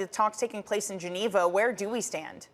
the talks taking place in Geneva. Where do we stand?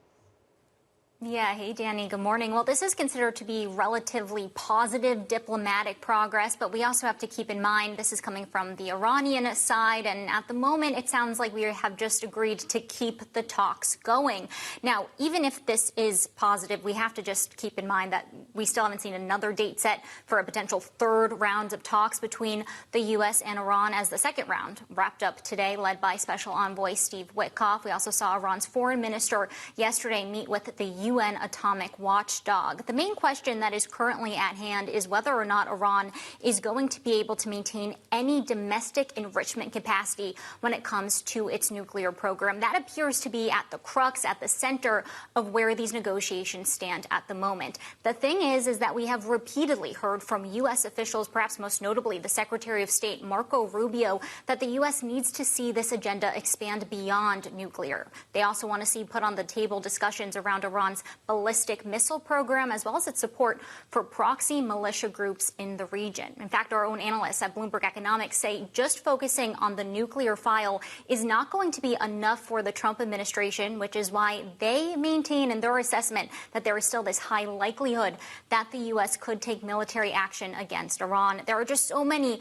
Yeah, hey, Danny, good morning. Well, this is considered to be relatively positive diplomatic progress, but we also have to keep in mind this is coming from the Iranian side, and at the moment it sounds like we have just agreed to keep the talks going. Now, even if this is positive, we have to just keep in mind that we still haven't seen another date set for a potential third round of talks between the U.S. and Iran, as the second round wrapped up today, led by Special Envoy Steve Witkoff. We also saw Iran's foreign minister yesterday meet with the UN atomic watchdog. The main question that is currently at hand is whether or not Iran is going to be able to maintain any domestic enrichment capacity when it comes to its nuclear program. That appears to be at the crux, at the center of where these negotiations stand at the moment. The thing is that we have repeatedly heard from U.S. officials, perhaps most notably the Secretary of State Marco Rubio, that the U.S. needs to see this agenda expand beyond nuclear. They also want to see put on the table discussions around Iran's ballistic missile program, as well as its support for proxy militia groups in the region. In fact, our own analysts at Bloomberg Economics say just focusing on the nuclear file is not going to be enough for the Trump administration, which is why they maintain in their assessment that there is still this high likelihood that the U.S. could take military action against Iran. There are just so many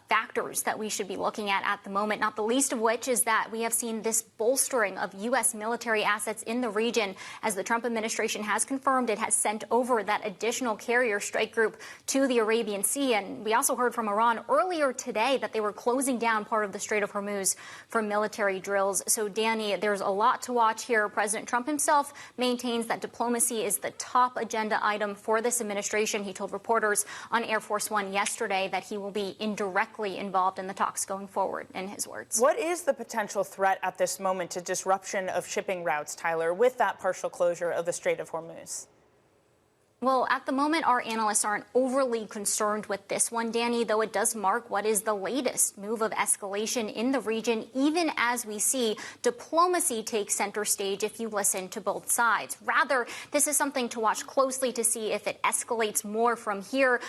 factors that we should be looking at the moment, not the least of which is that we have seen this bolstering of U.S. military assets in the region, as the Trump administration has confirmed it has sent over that additional carrier strike group to the Arabian Sea. And we also heard from Iran earlier today that they were closing down part of the Strait of Hormuz for military drills. So, Danny, there's a lot to watch here. President Trump himself maintains that diplomacy is the top agenda item for this administration. He told reporters on Air Force One yesterday that he will be indirectly involved in the talks going forward, in his words. What is the potential threat at this moment to disruption of shipping routes, Tyler, with that partial closure of the Strait of Hormuz? Well, at the moment, our analysts aren't overly concerned with this one, Danny, though it does mark what is the latest move of escalation in the region, even as we see diplomacy take center stage if you listen to both sides. Rather, this is something to watch closely to see if it escalates more from here.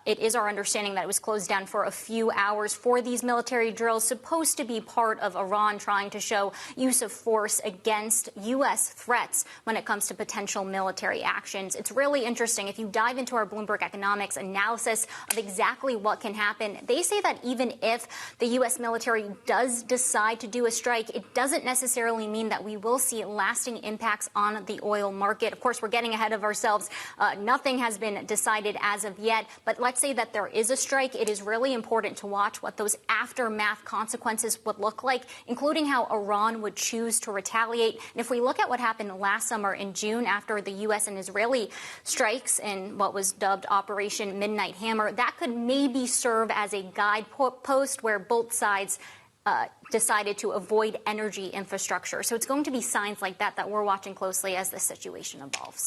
It is our understanding that it was closed down for a few hours for these military drills, supposed to be part of Iran trying to show use of force against U.S. threats when it comes to potential military actions. It's really interesting. If you dive into our Bloomberg Economics analysis of exactly what can happen, they say that even if the U.S. military does decide to do a strike, it doesn't necessarily mean that we will see lasting impacts on the oil market. Of course, we're getting ahead of ourselves. Nothing has been decided as of yet. But let's say that there is a strike. It is really important to watch what those aftermath consequences would look like, including how Iran would choose to retaliate. And if we look at what happened last summer in June after the U.S. and Israeli strikes in what was dubbed Operation Midnight Hammer, that could maybe serve as a guidepost where both sides decided to avoid energy infrastructure. So it's going to be signs like that that we're watching closely as this situation evolves.